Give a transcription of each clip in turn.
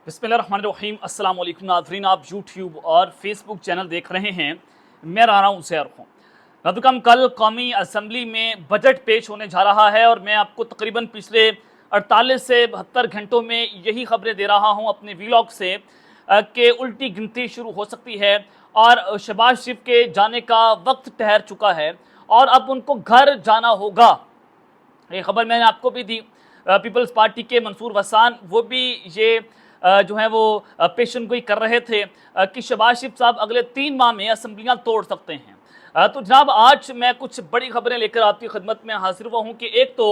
बिस्मिल्लाहिर्रहमानिर्रहीम। अस्सलाम वालेकुम नाज़रीन, आप यूट्यूब और फेसबुक चैनल देख रहे हैं। मैं राना हूँ ज़ैर हूँ। नाज़रीन, कल कौमी असम्बली में बजट पेश होने जा रहा है और मैं आपको तकरीबन पिछले 48 से 72 घंटों में यही खबरें दे रहा हूँ अपने वीलॉग से कि उल्टी गिनती शुरू हो सकती है और शहबाज शरीफ के जाने का वक्त ठहर चुका है और अब उनको घर जाना होगा। ये खबर मैंने आपको भी दी। पीपल्स पार्टी के मंसूर वसान वो भी ये जो है वो पेशन गोई कर रहे थे कि शहबाज शरीफ साहब अगले 3 माह में असम्बलियाँ तोड़ सकते हैं। तो जनाब, आज मैं कुछ बड़ी खबरें लेकर आपकी खिदमत में हाजिर हुआ हूँ कि एक तो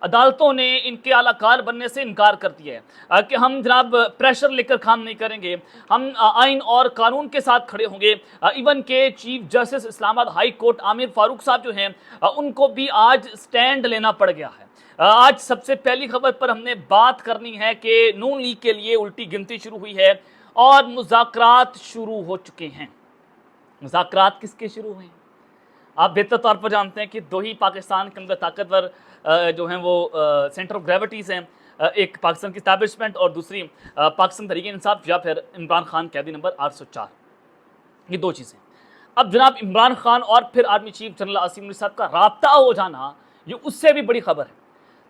अदालतों ने इनके आलाकार बनने से इनकार कर दिया है कि हम जनाब प्रेशर लेकर काम नहीं करेंगे, हम आइन और कानून के साथ खड़े होंगे। इवन के chief justice Islamabad high court Aamir Farooq साहब जो हैं उनको भी आज स्टैंड लेना पड़ गया है। आज सबसे पहली खबर पर हमने बात करनी है कि नून लीग के लिए उल्टी गिनती शुरू हुई है और मुज़ाकरात शुरू हो चुके हैं। मुज़ाकरात किसके शुरू हुए हैं? आप बेहतर तौर पर जानते हैं कि दो ही पाकिस्तान के अंदर ताकतवर जो हैं वो सेंटर ऑफ ग्रेविटीज़ हैं, एक पाकिस्तान की इस्टेब्लिशमेंट और दूसरी पाकिस्तान तहरीक इंसाफ या फिर इमरान खान कैदी नंबर 804। ये दो चीज़ें। अब जनाब, इमरान खान और फिर army chief general Asim Munir साहब का राब्ता हो जाना, ये उससे भी बड़ी खबर है।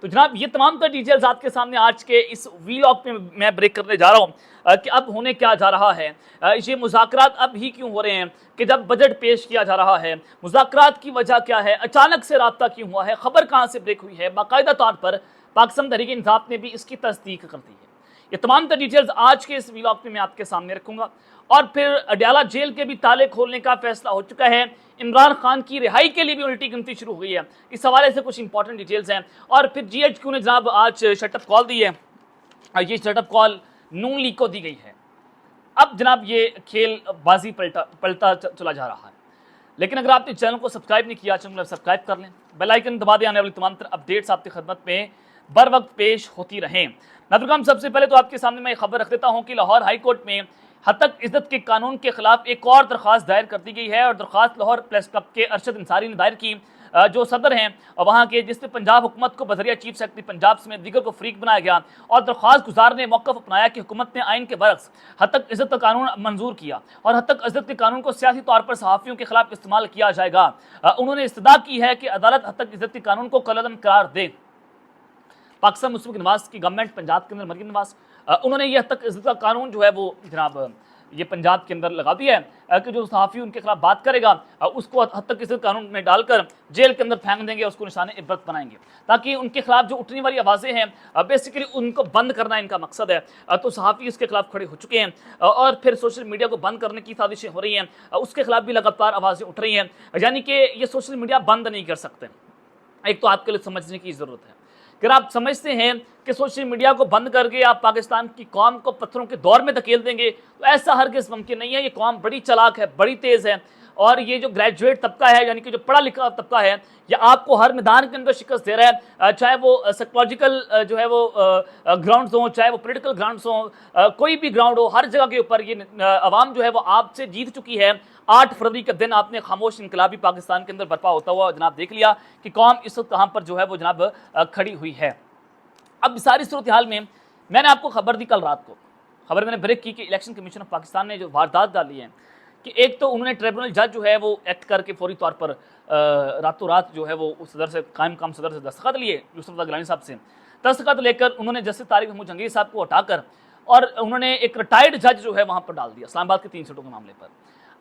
तो जनाब, ये तमाम तर डिटेल्स आपके सामने आज के इस वीलॉग में मैं ब्रेक करने जा रहा हूँ कि अब होने क्या जा रहा है। ये मुज़ाकरात अब ही क्यों हो रहे हैं कि जब बजट पेश किया जा रहा है, मुज़ाकरात की वजह क्या है, अचानक से राब्ता क्यों हुआ है, खबर कहाँ से ब्रेक हुई है। बाकायदा तौर पर पाकिस्तान तहरीक इंसाफ ने भी इसकी तस्दीक कर दी है। ये तमाम तर डिटेल्स आज के इस वीलॉग में मैं आपके सामने रखूँगा। और फिर अडयाला जेल के भी ताले खोलने का फैसला हो चुका है। इमरान खान की रिहाई के लिए भी उल्टी गिनती शुरू हो गई है। इस हवाले से कुछ इंपॉर्टेंट डिटेल्स हैं। और फिर GHQ ने जनाब आज शटअप कॉल दी है। ये शटअप कॉल नून लीग को दी गई है। अब जनाब ये खेल बाजी पलटा चला जा रहा है। लेकिन अगर आपने चैनल को सब्सक्राइब नहीं किया, चैनल को सब्सक्राइब कर लें, बेल आइकन दबा दें, आने वाली तमाम तरह अपडेट्स आपकी खिदमत में बर वक्त पेश होती रहें। नाज़रीन, सबसे पहले तो आपके सामने मैं खबर रख देता हूँ कि लाहौर हाई कोर्ट में हतक इज़्ज़त के कानून के खिलाफ एक और दरख्वास्त दायर कर दी गई है। और दरख्वास्त लाहौर प्रेस क्लब के अरशद अंसारी ने दायर की, जो सदर हैं वहाँ के, जिसमें पंजाब हुकूमत को बजरिया चीफ सेक्रेटरी पंजाब समेत दीगर को फरीक बनाया गया। और दरख्वास्त गुजार ने मौक़िफ़ अपनाया कि हुकूमत ने आइन के बरक्स हतक इज़्ज़त का कानून मंजूर किया और हतक इज़्ज़त के कानून को सियासी तौर पर सहाफ़ियों के खिलाफ इस्तेमाल किया जाएगा। उन्होंने इस्तदा की है कि अदालत हतक इज़्ज़त के कानून को कलअदम करार दे। पाकिस्तान मुस्लिम लीग नवाज की गवर्नमेंट पंजाब के अंदर मरीम नवाज, उन्होंने यह तक इज़्ज़त का कानून जो है वो जनाब ये पंजाब के अंदर लगा दिया है कि जो सहाफ़ी उनके खिलाफ बात करेगा उसको हद तक इज़्ज़त कानून में डालकर जेल के अंदर फेंक देंगे, उसको निशान इबरत बनाएंगे, ताकि उनके खिलाफ जो उठने वाली आवाज़ें हैं बेसिकली उनको बंद करना इनका मकसद है। तो सहाफ़ी इसके खिलाफ खड़े हो चुके हैं और फिर सोशल मीडिया को बंद करने की साजिशें हो रही हैं, उसके खिलाफ भी लगातार आवाज़ें उठ रही हैं। यानी कि ये सोशल मीडिया बंद नहीं कर सकते। एक तो आपके लिए समझने की ज़रूरत है। अगर आप समझते हैं कि सोशल मीडिया को बंद करके आप पाकिस्तान की कौम को पत्थरों के दौर में धकेल देंगे, तो ऐसा हरगिज़ मुमकिन नहीं है। ये कौम बड़ी चालाक है, बड़ी तेज़ है और ये जो ग्रेजुएट तबका है, यानी कि जो पढ़ा लिखा तबका है, ये आपको हर मैदान के अंदर शिकस्त दे रहा है। चाहे वो साइकोलॉजिकल जो है वो ग्राउंड्स हों, चाहे वो पॉलिटिकल ग्राउंड्स हों, कोई भी ग्राउंड हो, हर जगह के ऊपर ये आवाम जो है वो आपसे जीत चुकी है। 8 फरवरी के दिन आपने खामोश इनकलाबी पाकिस्तान के अंदर बर्पा होता हुआ जनाब देख लिया कि कौम इस वक्त कहाँ पर जो है वो जनाब खड़ी हुई है। अब सारी सूरत हाल में मैंने आपको खबर दी कल रात को, खबर मैंने ब्रेक की कि इलेक्शन कमीशन ऑफ पाकिस्तान ने जो वारदात डाली है कि एक तो उन्होंने ट्रिब्यूनल जज जो है वो एक्ट करके फौरी तौर पर रातों रात जो है वो उस सदर से कायम काम सदर से दस्तखत लिए, यूसुफ गिलानी साहब से दस्तखत लेकर उन्होंने जस्टिस तारिक महमूद जहांगीर साहब को हटाकर और उन्होंने एक रिटायर्ड जज जो है वहाँ पर डाल दिया इस्लामाबाद के 3 सीटों के मामले पर।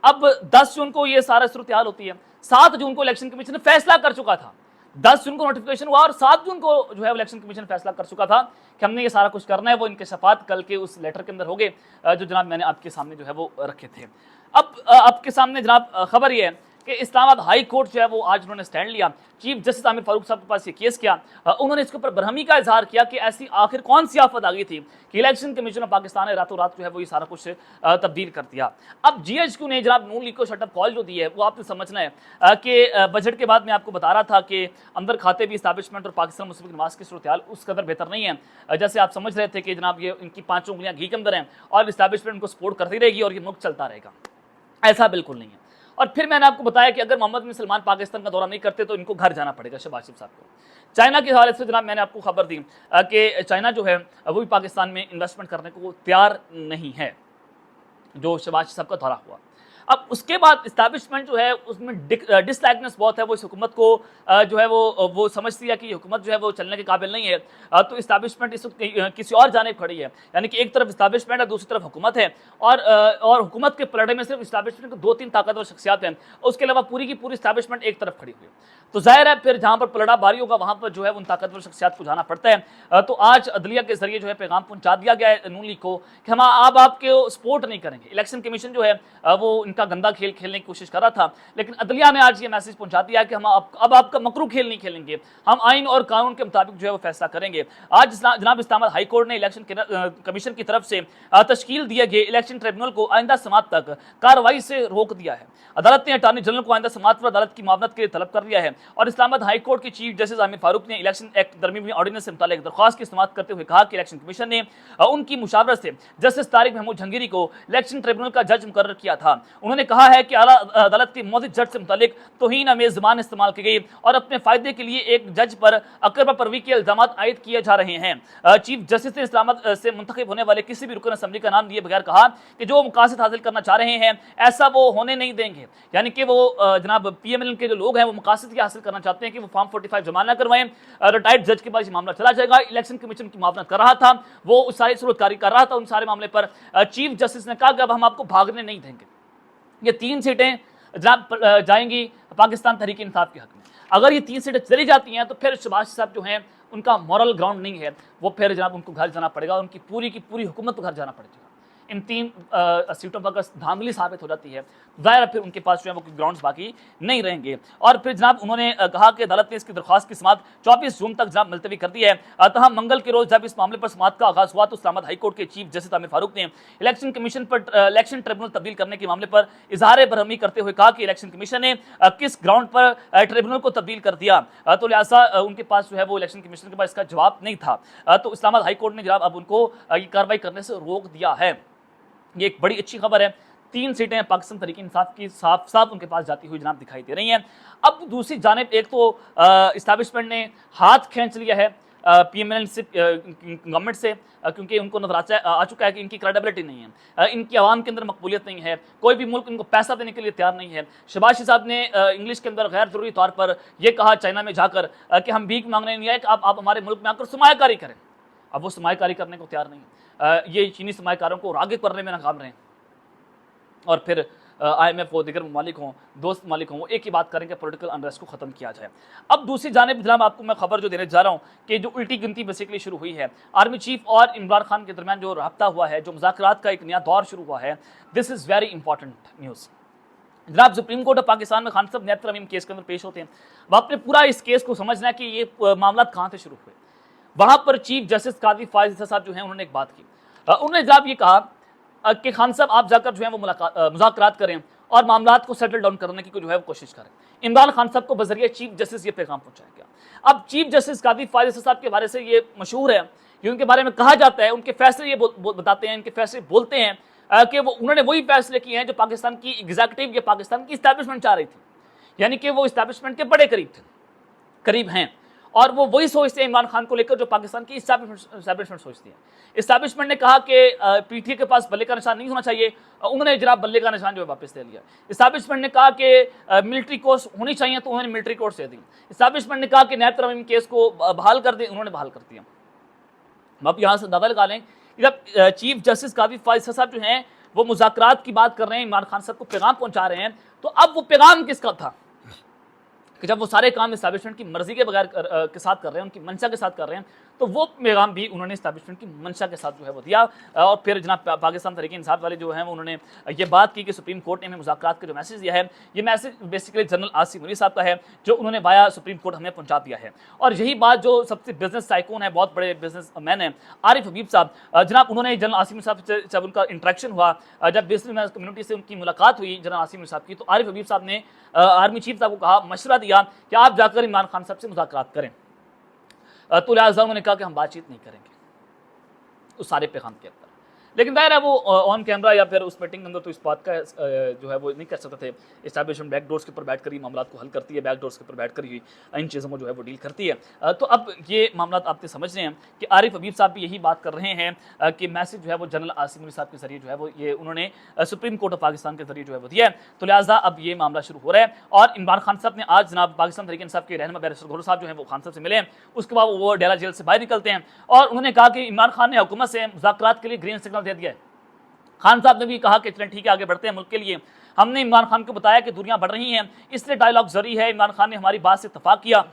अब 10 जून को ये सारा सूरत हाल होती है। 7 जून को इलेक्शन कमीशन ने फैसला कर चुका था, 10 जून को नोटिफिकेशन हुआ और 7 जून को जो है इलेक्शन कमीशन फैसला कर चुका था कि हमने ये सारा कुछ करना है। वो इनके शफात कल के उस लेटर के अंदर हो गए जो जनाब मैंने आपके सामने जो है वो रखे थे। अब आपके सामने जनाब खबर ये है कि इस्लामाबाद हाई कोर्ट जो है वो आज उन्होंने स्टैंड लिया। चीफ जस्टिस आमिर फारूक साहब के पास ये केस किया, उन्होंने इसके ऊपर बरहमी का इजहार किया कि ऐसी आखिर कौन सी आफत आ गई थी कि इलेक्शन कमीशन ऑफ पाकिस्तान ने रातों रात जो है वो ये सारा कुछ तब्दील कर दिया। अब GHQ ने जनाब नून लीग को शटअप कॉल जो दी है वो आपने समझना है कि बजट के बाद मैं आपको बता रहा था कि अंदर खाते भी इस्टेब्लिशमेंट और पाकिस्तान मुस्लिम लीग नवाज की सूरत हाल उस कदर बेहतर नहीं है जैसे आप समझ रहे थे कि जनाब ये इनकी 5 उंगलियां घी के अंदर हैं और इस्टेब्लिशमेंट उनको सपोर्ट करती रहेगी और ये मुल्क चलता रहेगा। ऐसा बिल्कुल नहीं है। और फिर मैंने आपको बताया कि अगर मोहम्मद बिन सलमान पाकिस्तान का दौरा नहीं करते तो इनको घर जाना पड़ेगा शहबाज शरीफ साहब को। चाइना के हवाले से जनाब मैंने आपको खबर दी कि चाइना जो है वो भी पाकिस्तान में इन्वेस्टमेंट करने को तैयार नहीं है, जो शहबाज साहब का दौरा हुआ। अब उसके बाद इस्टेब्लिशमेंट जो है उसमें डिसलाइकनेस बहुत है, वो इस हुकूमत को जो है वो समझती है कि ये हुकूमत जो है वो चलने के काबिल नहीं है। तो इस्टेब्लिशमेंट इस किसी और जानिब खड़ी है, यानी कि एक तरफ इस्टेब्लिशमेंट है, दूसरी तरफ हुकूमत है, और हुकूमत के पलड़े में सिर्फ इस्टेब्लिशमेंट के 2-3 ताकतवर शख्सियात हैं, उसके अलावा पूरी की पूरी इस्टेब्लिशमेंट एक तरफ खड़ी हुई है। तो जाहिर है फिर जहाँ पर पलड़ा भारी होगा वहाँ पर जो है उन ताकतवर शख्सियात को जाना पड़ता है। तो आज अदलिया के जरिए जो है पैगाम पहुँचा दिया गया है नून लीग को कि हम अब आपके सपोर्ट नहीं करेंगे। इलेक्शन कमीशन जो है वो इनका गंदा खेल खेलने की कोशिश कर रहा था, लेकिन अदलिया ने आज ये मैसेज पहुंचा दिया कि हम अब आपका मकरू खेल नहीं खेलेंगे, हम आइन और कानून के मुताबिक जो है वो फैसला करेंगे। आज जनाब इस्लामाबाद हाई कोर्ट ने इलेक्शन कमीशन की तरफ से तश्कील दिए गए इलेक्शन ट्रिब्यूनल को आइंदा समात तक कार्रवाई से रोक दिया है। अदालत ने अटॉर्नी जनरल को आइंदा समात पर अदालत की मामलत के लिए तलब कर दिया है और इस्लामाबाद हाई कोर्ट के चीफ जस्टिस आमिर फारूक ने इलेक्शन एक्ट तरमीमी ऑर्डिनेंस से मुतालिक दरख्वास्त की समात करते हुए कहा कि इलेक्शन कमीशन ने उनकी मुशावरत से जस्टिस तारिक महमूद जहांगीरी को इलेक्शन ट्रिब्यूनल का जज मुकर्रर किया था। उन्होंने कहा है कि आला अदालत के मौजूद जज से मुतालिक तौहीन आमेज ज़बान इस्तेमाल की गई और अपने फायदे के लिए एक जज पर अकरबा परवी के इल्जाम आयद किए जा रहे हैं। चीफ जस्टिस ने इस्लामाबाद से मुंतखब होने वाले किसी भी रुकन असम्बली का नाम दिए बगैर कहा कि जो मकासद हासिल करना चाह रहे हैं ऐसा वो होने नहीं देंगे, यानी कि वो जनाब PMLN के जो लोग हैं वो मकासद ये हासिल करना चाहते हैं कि वो फॉर्म 45 जमा ना करवाएं। रिटायर्ड जज के पास ये मामला चला जाएगा। इलेक्शन कमीशन की मामला कर रहा था, वो उस सारी सूरतकारी कर रहा था, उन सारे मामले पर चीफ जस्टिस ने कहा कि अब हम आपको भागने नहीं देंगे। ये 3 सीटें जनाब जाएंगी पाकिस्तान तहरीक इंसाफ के हक में। अगर ये 3 सीटें चली जाती हैं तो फिर शहबाज साहब जो हैं उनका मॉरल ग्राउंड नहीं है, वो फिर जनाब उनको घर जाना पड़ेगा, उनकी पूरी की पूरी हुकूमत को घर जाना पड़ेगा। इन 3 सीटों पर अगर धांधली साबित हो जाती है ज़ाहिर फिर उनके पास जो है वो ग्राउंड्स बाकी नहीं रहेंगे। और फिर जनाब उन्होंने कहा कि अदालत ने इसकी दरख्वास्त की समात 24 जून तक जनाब मुलतवी कर दी है। तहम मंगल के रोज़ जब इस मामले पर समात का आगाज़ हुआ तो इस्लामाबाद हाई कोर्ट के चीफ जस्टिस आमिर फारूक ने इलेक्शन कमीशन पर इलेक्शन ट्रिब्यूनल तब्दील करने के मामले पर इजहार बरहमी करते हुए कहा कि इलेक्शन कमीशन ने किस ग्राउंड पर ट्रिब्यूनल को तब्दील कर दिया, तो लिहाजा उनके पास जो है वो इलेक्शन कमीशन के पास इसका जवाब नहीं था। तो इस्लामाबाद हाई कोर्ट ने जनाब अब उनको ये कार्रवाई करने से रोक दिया है। ये एक बड़ी अच्छी खबर है। 3 सीटें पाकिस्तान तहरीक इंसाफ की साफ साफ उनके पास जाती हुई जनाब दिखाई दे रही हैं। अब दूसरी जानिब एक तो इस्टेब्लिशमेंट ने हाथ खींच लिया है PMLN से गवर्नमेंट से, क्योंकि उनको नजर आ चुका है कि इनकी क्रेडिबिलिटी नहीं है, इनकी आवाम के अंदर मकबूलियत नहीं है, कोई भी मुल्क इनको पैसा देने के लिए तैयार नहीं है। शहबाज साहब ने इंग्लिश के अंदर गैर जरूरी तौर पर यह कहा चाइना में जाकर कि हम भीख मांगने नहीं आए, कि आप हमारे मुल्क में आकर सरमायाकारी करें। अब वो सरमायाकारी करने को तैयार नहीं है। ये चीनी सरमायाकारों को राग़िब करने में नाकाम रहे और फिर IMF हो, दीगर ममालिक हों, दोस्त ममालिक हों, वो एक ही बात करें कि पॉलिटिकल अनरेस्ट को ख़त्म किया जाए। अब दूसरी जानिब जनाब आपको मैं खबर जो देने जा रहा हूँ कि जो उल्टी गिनती बेसिकली शुरू हुई है आर्मी चीफ और इमरान खान के दरमियान जो रब्ता हुआ है, जो मुज़ाकरात का एक नया दौर शुरू हुआ है, this is very important news. जनाब सुप्रीम कोर्ट ऑफ पाकिस्तान में खान साहब न्यायिक तरमीम केस के अंदर पेश होते हैं। अब आपने पूरा इस केस को समझना है कि ये मामला कहाँ से शुरू हुए। वहाँ पर चीफ जस्टिस काजी फायज साहब जो हैं उन्होंने एक बात की, उन्होंने जनाब ये कहा कि खान साहब आप जाकर जो है वो मुज़ाकरात करें और मामलात को सेटल डाउन करने की जो है वो कोशिश करें। इमरान खान साहब को बजरिया चीफ जस्टिस ये पैगाम पहुंचाया गया। अब चीफ जस्टिस काजी फायज साहब के बारे से ये मशहूर है, ये उनके बारे में कहा जाता है, उनके फैसले ये बताते हैं, इनके फैसले बोलते हैं कि वो उन्होंने वही फैसले किए हैं जो पाकिस्तान की एग्जीक्यूटिव या पाकिस्तान की इस्टेब्लिशमेंट चाह रही थी, यानी कि वो इस्टेब्लिशमेंट के बड़े करीब हैं और वो वही सोचते हैं इमरान खान को लेकर जो पाकिस्तान की इस्टेब्लिशमेंट सोचती है। इस्टेब्लिशमेंट ने कहा कि PTI के पास बल्ले का निशान नहीं होना चाहिए, उन्होंने जनाब बल्ले का निशान जो है वापस ले लिया। इस्टेब्लिशमेंट ने कहा कि मिलिट्री कोर्स होनी चाहिए तो उन्होंने मिलिट्री कोर्स दे दी। इस्टेब्लिशमेंट ने कहा कि न्यायिक तरमीम केस को बहाल कर दें, उन्होंने बहाल कर दिया। अब यहाँ से अंदाजा लगा लें जब चीफ जस्टिस काजी फायज साहब जो हैं वो मुज़ाकरात की बात कर रहे हैं, इमरान खान साहब को पैगाम पहुँचा रहे हैं, तो अब वो पैगाम किसका था कि जब वो सारे काम इस्टेब्लिशमेंट की मर्जी के बगैर के साथ कर रहे हैं, उनकी मंशा के साथ कर रहे हैं, तो वो पैगाम भी उन्होंने इस्टेब्लिशमेंट की मंशा के साथ जो है वो दिया। और फिर जनाब पाकिस्तान तहरीक इंसाफ वाले जो हैं वो उन्होंने ये बात की कि सुप्रीम कोर्ट ने हमें मुज़ाकरात का जो मैसेज दिया है, ये message basically general Asim Munir साहब का है, जो उन्होंने वाया सुप्रीम कोर्ट हमें पहुँचा दिया है। और यही बात जो सबसे बिजनेस टाइकून है, बहुत बड़े बिजनेस मैन है आरिफ हबीब साहब, जनाब उन्होंने जनरल आसिम साहब से जब उनका इंट्रैक्शन हुआ, जब बिजनेस कम्युनिटी से उनकी मुलाकात हुई जनरल आसिम साहब की, तो आरिफ हबीब साहब ने आर्मी चीफ साहब को कहा, मशवरा दिया कि आप जाकर इमरान खान साहब से मुज़ाकरात करें। तो लिहाजा उन्होंने कहा कि हम बातचीत नहीं करेंगे उस सारे पैगाम के अंदर। लेकिन जाहिर है वो ऑन कैमरा या फिर उस मीटिंग के अंदर तो इस बात का जो है वो नहीं कर सकते थे। इस्टेब्लिशमेंट बैक डोर्स के ऊपर बैठ कर ही मामला को हल करती है, बैक डोर्स के ऊपर बैठ कर ही इन चीज़ों को जो है वो डील करती है। तो अब ये मामला आपने समझ रहे हैं कि आरिफ हबीब साहब भी यही बात कर रहे हैं कि मैसेज जो है वो जनरल आसिम मुनीर साहब के जरिए जो है वो ये उन्होंने सुप्रीम कोर्ट ऑफ पाकिस्तान के जरिए जो है वो दिया है। तो लिहाजा अब ये मामला शुरू हो रहा है और इमरान खान साहब ने आज जनाब पाकिस्तान तहरीक इंसाफ के रहनुमा बैरिस्टर गौहर साहब जो है वो खान साहब से मिले। उसके बाद वो डेरा जेल से बाहर निकलते हैं और उन्होंने कहा कि इमरान खान ने हुकूमत से मुज़ाकरात के लिए ग्रीन सिग्नल दे दिया है। खान साहब ने भी कहा कि चलें ठीक है, आगे बढ़ते हैं मुल्क के लिए। हमने इमरान खान को बताया कि दुनिया बढ़ रही है, इसलिए डायलॉग जरूरी है। इमरान खान ने हमारी बात से इत्तफाक किया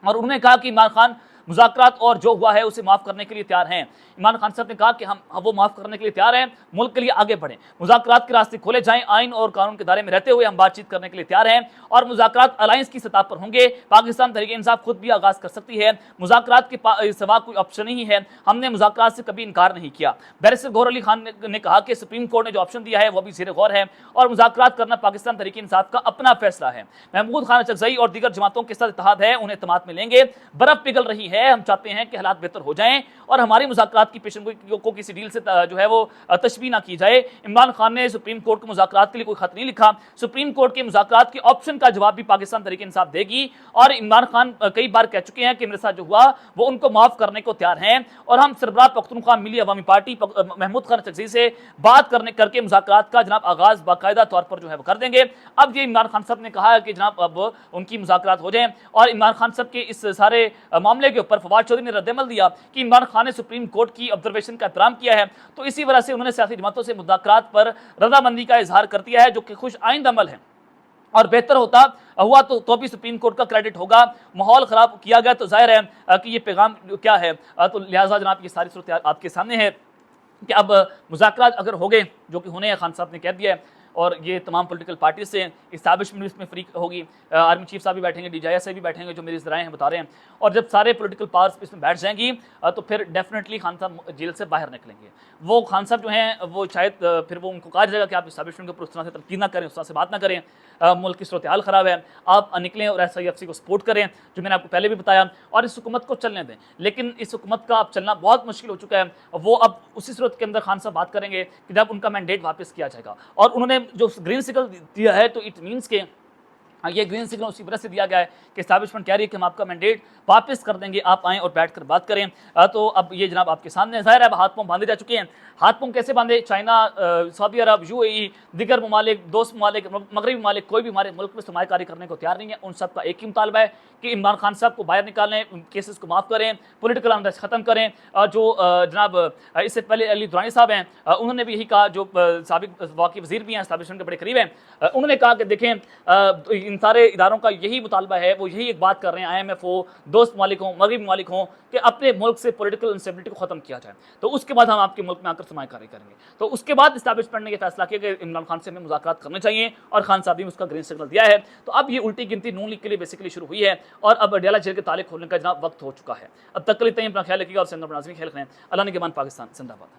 और उन्होंने कहा कि इमरान खान मुज़ाकरात और जो हुआ है उसे माफ़ करने के लिए तैयार हैं। इमरान खान साहब ने कहा कि हम वो माफ़ करने के लिए तैयार हैं, मुल्क के लिए आगे बढ़ें, मुज़ाकरात के रास्ते खोले जाएं, आइन और कानून के दायरे में रहते हुए हम बातचीत करने के लिए तैयार हैं और मुज़ाकरात अलायंस की सतह पर होंगे। पाकिस्तान तहरीक इंसाफ खुद भी आगाज़ कर सकती है, मुज़ाकरात के सिवा कोई ऑप्शन नहीं है। हमने मुज़ाकरात से कभी इनकार नहीं किया। बैरिस्टर गौहर अली खान ने कहा कि सुप्रीम कोर्ट ने जो ऑप्शन दिया है वह भी ज़ेर गौर है और मुज़ाकरात करना पाकिस्तान तहरीक इंसाफ का अपना फैसला है। महमूद खान अचकज़ई और दीगर जमातों के साथ इत्तेहाद है, उन्हें इत्तेमाद में लेंगे। बर्फ पिघल रही है, हम चाहते हैं कि हालात बेहतर हो जाएं और हमारी मुज़ाकरात की पेशेंगोई को किसी डील से जो है वो तशबीह ना की जाए। इमरान खान ने सुप्रीम कोर्ट को मुज़ाकरात के लिए कोई खत नहीं लिखा। सुप्रीम कोर्ट के मुज़ाकरात के ऑप्शन का जवाब भी पाकिस्तान तहरीक इंसाफ देगी और इमरान खान कई बार कह चुके हैं कि मेरे साथ जो हुआ वो उनको माफ करने को तैयार हैं और हम सरबराह पख्तूनख्वा मिली अवामी पार्टी महमूद खान अचकज़ई से बात करके मुज़ाकरात का जनाब आगाज बाकायदा तौर पर जो है वो कर देंगे। अब ये इमरान खान साहब ने कहा है कि जनाब अब उनकी मुज़ाकरात हो जाएं और इमरान खान साहब के इस सारे मामले के ऊपर फवाद चौधरी ने रद्दमल दिया कि इमरान खान ने सुप्रीम कोर्ट की ऑब्जर्वेशन का एहतराम किया है, तो इसी वजह से उन्होंने सियासी जमातों से मुज़ाकरात पर रजामंदी का इजहार कर दिया है, जो कि खुश आइंद अमल है और बेहतर होता हुआ तो भी सुप्रीम कोर्ट का क्रेडिट होगा। माहौल ख़राब किया गया तो जाहिर है कि ये पैगाम क्या है। तो लिहाजा जनाब ये सारी सूरत आपके सामने है कि अब मुज़ाकरात अगर हो गए, जो कि होने हैं, खान साहब ने कह दिया है और ये तमाम पॉलिटिकल पार्टी से इस्टेब्लिशमेंट भी इसमें फ्री होगी। आर्मी चीफ साहब भी बैठेंगे, DJI भी बैठेंगे, जो मेरी ज़राएं हैं बता रहे हैं। और जब सारे पॉलिटिकल पावर्स इसमें बैठ जाएंगी तो फिर डेफिनेटली खान साहब जेल से बाहर निकलेंगे। वो खान साहब जो हैं वो शायद फिर वो उनको कहा जाएगा कि आप इस्टेब्लिशमेंट के ऊपर उस तरह से तनकीद ना करें, उस तरह से बात ना करें, मुल्क की सूरत हाल ख़राब है, आप निकलें और SIFC को सपोर्ट करें, जो मैंने आपको पहले भी बताया, और इस हुकूमत को चलने दें। लेकिन इस हुकूमत का अब चलना बहुत मुश्किल हो चुका है। वो अब उसी सूरत के अंदर खान साहब बात करेंगे कि जब उनका मैंडेट वापस किया जाएगा। और उन्होंने जो ग्रीन सिग्नल दिया है तो इट मीन्स के ये ग्रीन सिग्नल उसी वजह से दिया गया है कि एस्टैब्लिशमेंट कह रही है कि हम आपका मैंडेट वापस कर देंगे, आप आएँ और बैठकर बात करें। तो अब ये जनाब आपके सामने ज़ाहिर है हाथ पांव बांधे जा चुके हैं। हाथ पांव कैसे बांधे? चाइना, सऊदी अरब, UAE, दिगर ममालिक, दोस्त ममालिक, मगरबी ममालिक, कोई भी हमारे मुल्क में सरमायाकारी करने को तैयार नहीं है। उन सब का एक ही मुतालबा है कि इमरान खान साहब को बाहर निकालें, केसेस को माफ़ करें, पॉलिटिकल अनरेस्ट ख़त्म करें। जो जनाब इससे पहले अली दुरानी साहब हैं, उन्होंने भी यही कहा, जो साबिक वाक़ई वज़ीर भी हैं, एस्टैब्लिशमेंट के बड़े करीब हैं, उन्होंने कहा कि देखें इन सारे इदारों का यही मुतालबा है, वो यही एक बात कर रहे हैं, IMF हो, दोस्त ममालिक हों, मगरबी ममालिक हों, कि अपने मुल्क से पॉलिटिकल इंस्टेबिलिटी को ख़त्म किया जाए, तो उसके बाद हम आपके मुल्क में आकर सरमायाकारी करेंगे। तो उसके बाद इस्टेब्लिशमेंट ने यह फैसला किया कि इमरान खान से हमें मुज़ाकरात करने चाहिए और खान साहब ने उसका ग्रीन सिग्नल दिया है। तो अब ये उल्टी गिनती नून लीग के लिए बेसिकली शुरू हुई है और अब डेला जेल के ताले खोलने का जनाब वक्त हो चुका है। अब तक के लिए अपना ख्याल रखिएगा और सिंध नाज़रीन ख्याल रखें। अल्लाह ने के मान पाकिस्तान जिंदाबाद।